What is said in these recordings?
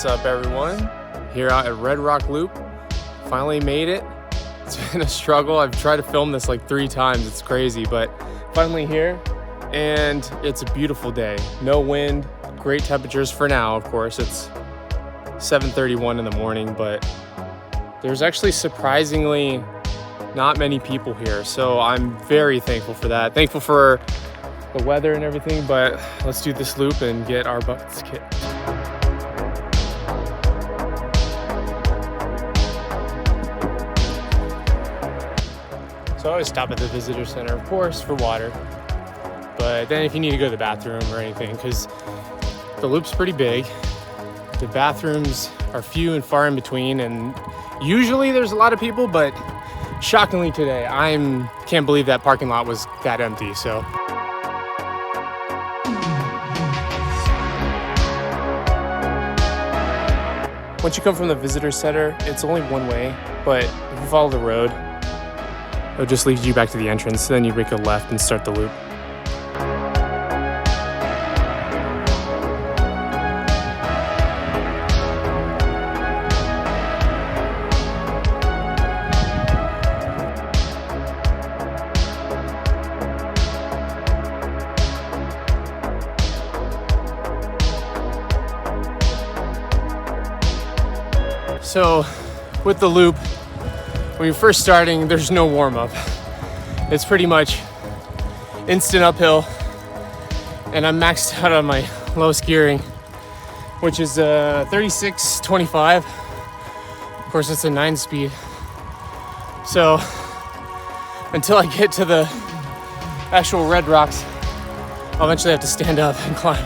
What's up, everyone? Here out at Red Rock Loop. Finally made it. It's been a struggle. I've tried to film this like 3 times. It's crazy, but finally here, and it's a beautiful day. No wind, great temperatures for now, of course. It's 7:31 in the morning, but there's actually surprisingly not many people here, so I'm very thankful for that. Thankful for the weather and everything, but let's do this loop and get our butts kicked. So I always stop at the visitor center, of course, for water. But then if you need to go to the bathroom or anything, because the loop's pretty big, the bathrooms are few and far in between, and usually there's a lot of people, but shockingly today, can't believe that parking lot was that empty, so. Once you come from the visitor center, it's only one way, but if you follow the road, it'll just lead you back to the entrance, then you make a left and start the loop. So with the loop, when you're first starting, there's no warm-up. It's pretty much instant uphill, and I'm maxed out on my lowest gearing, which is 36.25. Of course, it's a 9-speed. So until I get to the actual red rocks, I'll eventually have to stand up and climb.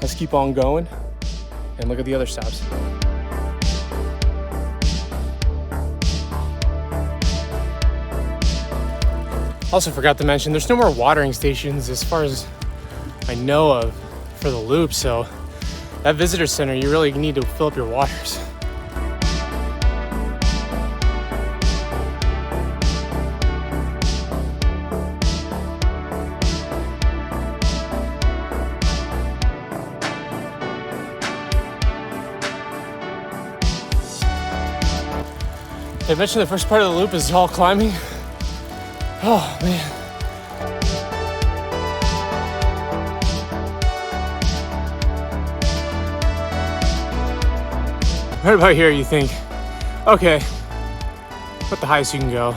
Let's keep on going and look at the other stops. Also forgot to mention, there's no more watering stations as far as I know of for the loop, so that visitor center, you really need to fill up your waters. I mentioned the first part of the loop is all climbing. Oh man. Right about here you think, okay, what the highest you can go,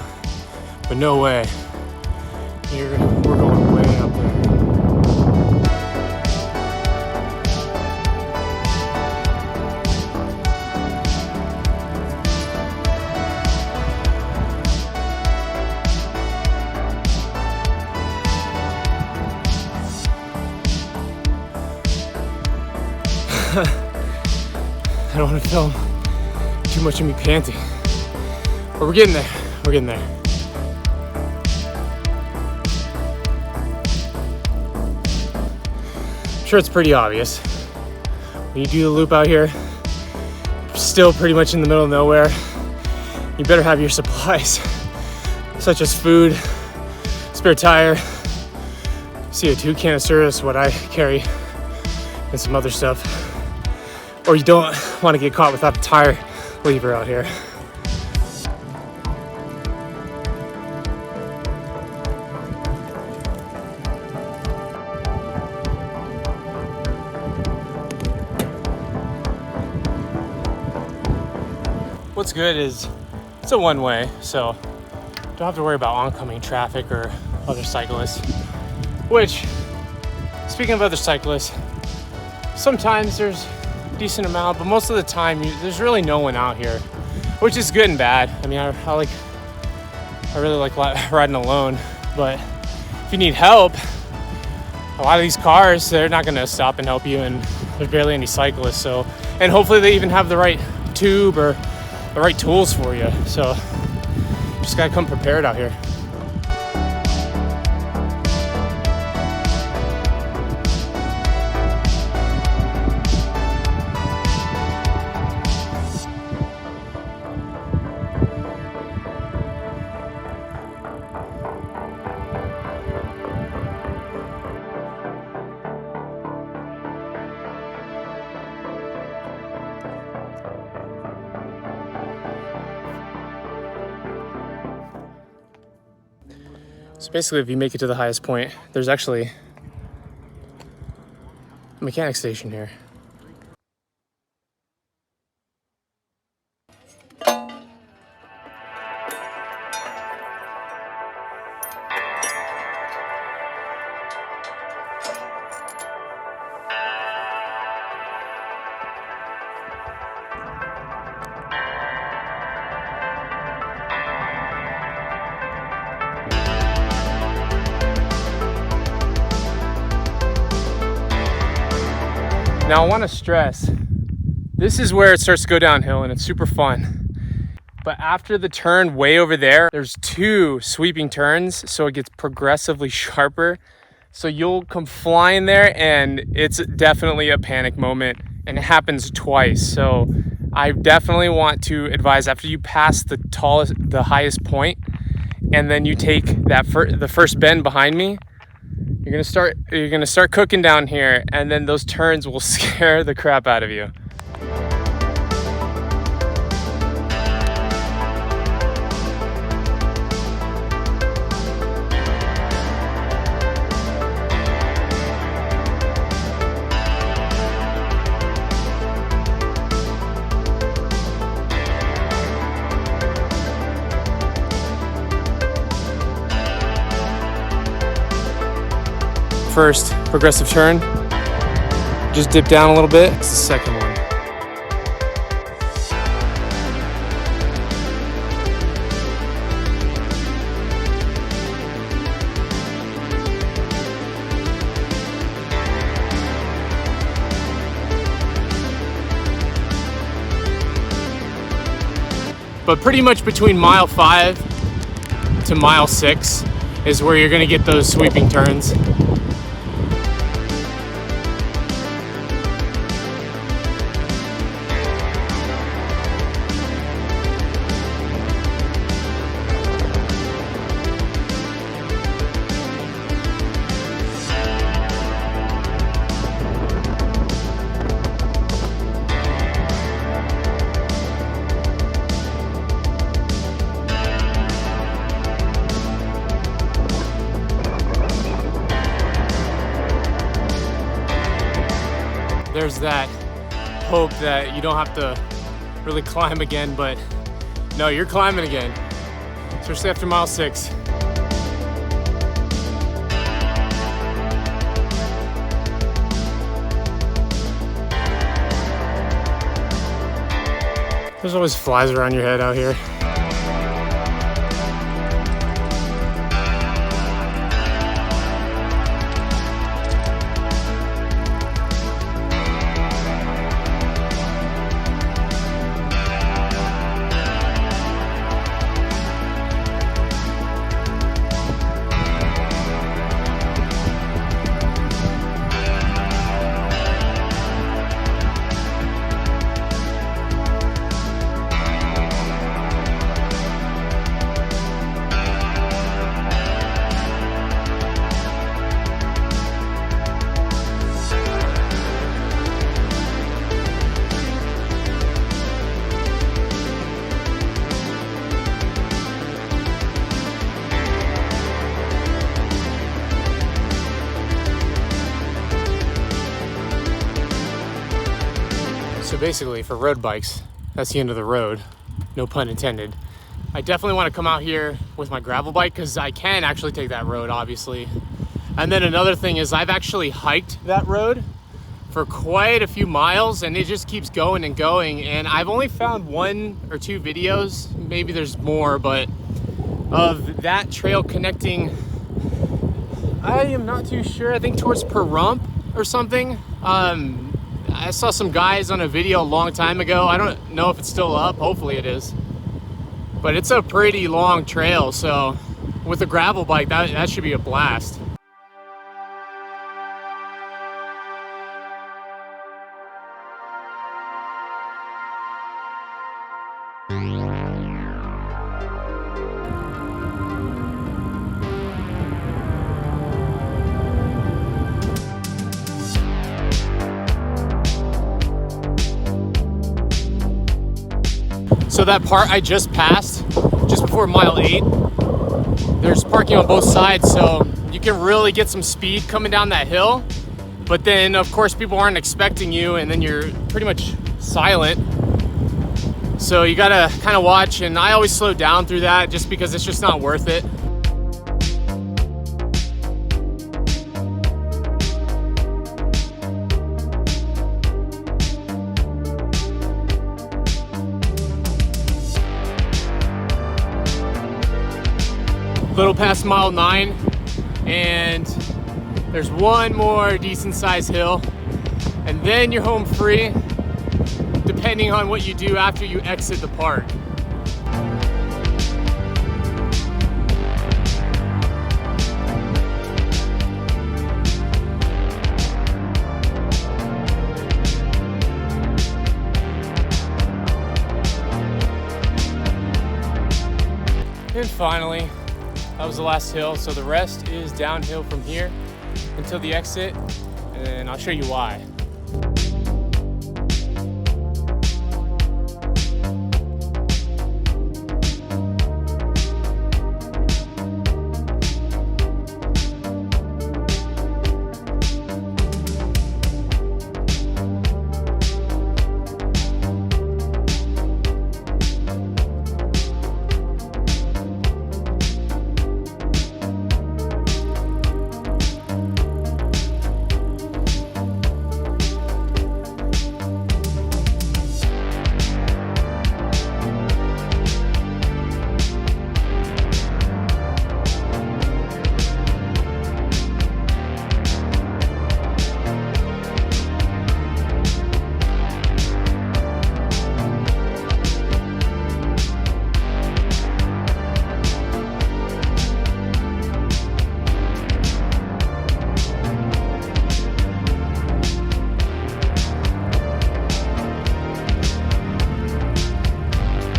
but no way. We're going way up there. I don't want to film too much of me panting, but we're getting there. We're getting there. I'm sure it's pretty obvious. When you do the loop out here, still pretty much in the middle of nowhere, you better have your supplies, such as food, spare tire, CO2 canister is what I carry, and some other stuff. Or you don't want to get caught without a tire lever out here. What's good is it's a one-way, so don't have to worry about oncoming traffic or other cyclists. Which, speaking of other cyclists, sometimes there's decent amount, but most of the time there's really no one out here, which is good and bad. I mean, I really like riding alone, but if you need help, a lot of these cars, they're not going to stop and help you, and there's barely any cyclists, so And hopefully they even have the right tube or the right tools for you. So just gotta come prepared out here. So basically, if you make it to the highest point, there's actually a mechanic station here. Now I want to stress, this is where it starts to go downhill and it's super fun. But after the turn way over there, there's 2 sweeping turns, so it gets progressively sharper. So you'll come flying there and it's definitely a panic moment, and it happens twice. So I definitely want to advise, after you pass the highest point, and then you take the first bend behind me, you're gonna start cooking down here, and then those turns will scare the crap out of you. First progressive turn, just dip down a little bit. It's the second one. But pretty much between mile 5 to mile 6 is where you're gonna get those sweeping turns. There's that hope that you don't have to really climb again, but no, you're climbing again, especially after mile 6. There's always flies around your head out here. So basically, for road bikes, that's the end of the road, no pun intended. I definitely want to come out here with my gravel bike because I can actually take that road, obviously. And then another thing is I've actually hiked that road for quite a few miles, and it just keeps going and going. And I've only found 1 or 2 videos, maybe there's more, but of that trail connecting, I am not too sure, I think towards Perump or something. I saw some guys on a video a long time ago. I don't know if it's still up. Hopefully it is. But it's a pretty long trail, so with a gravel bike, that should be a blast. So that part I just passed, just before mile 8, there's parking on both sides, so you can really get some speed coming down that hill. But then, of course, people aren't expecting you, and then you're pretty much silent. So you gotta kind of watch, and I always slow down through that just because it's just not worth it. Little past mile 9, and there's one more decent sized hill, and then you're home free, depending on what you do after you exit the park. And finally, that was the last hill, so the rest is downhill from here until the exit, and I'll show you why.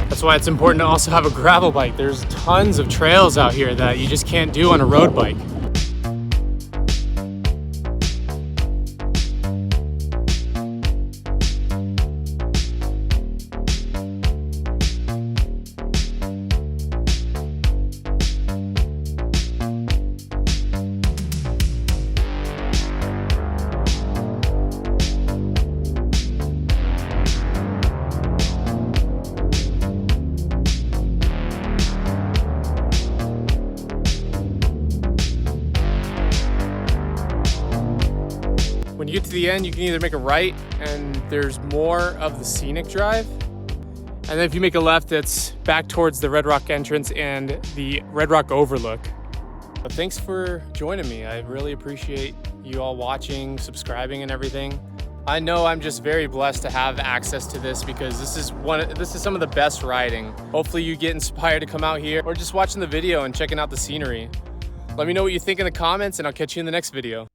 That's why it's important to also have a gravel bike. There's tons of trails out here that you just can't do on a road bike. When you get to the end, you can either make a right and there's more of the scenic drive. And then if you make a left, it's back towards the Red Rock entrance and the Red Rock overlook. But thanks for joining me. I really appreciate you all watching, subscribing and everything. I know I'm just very blessed to have access to this because this is some of the best riding. Hopefully you get inspired to come out here or just watching the video and checking out the scenery. Let me know what you think in the comments and I'll catch you in the next video.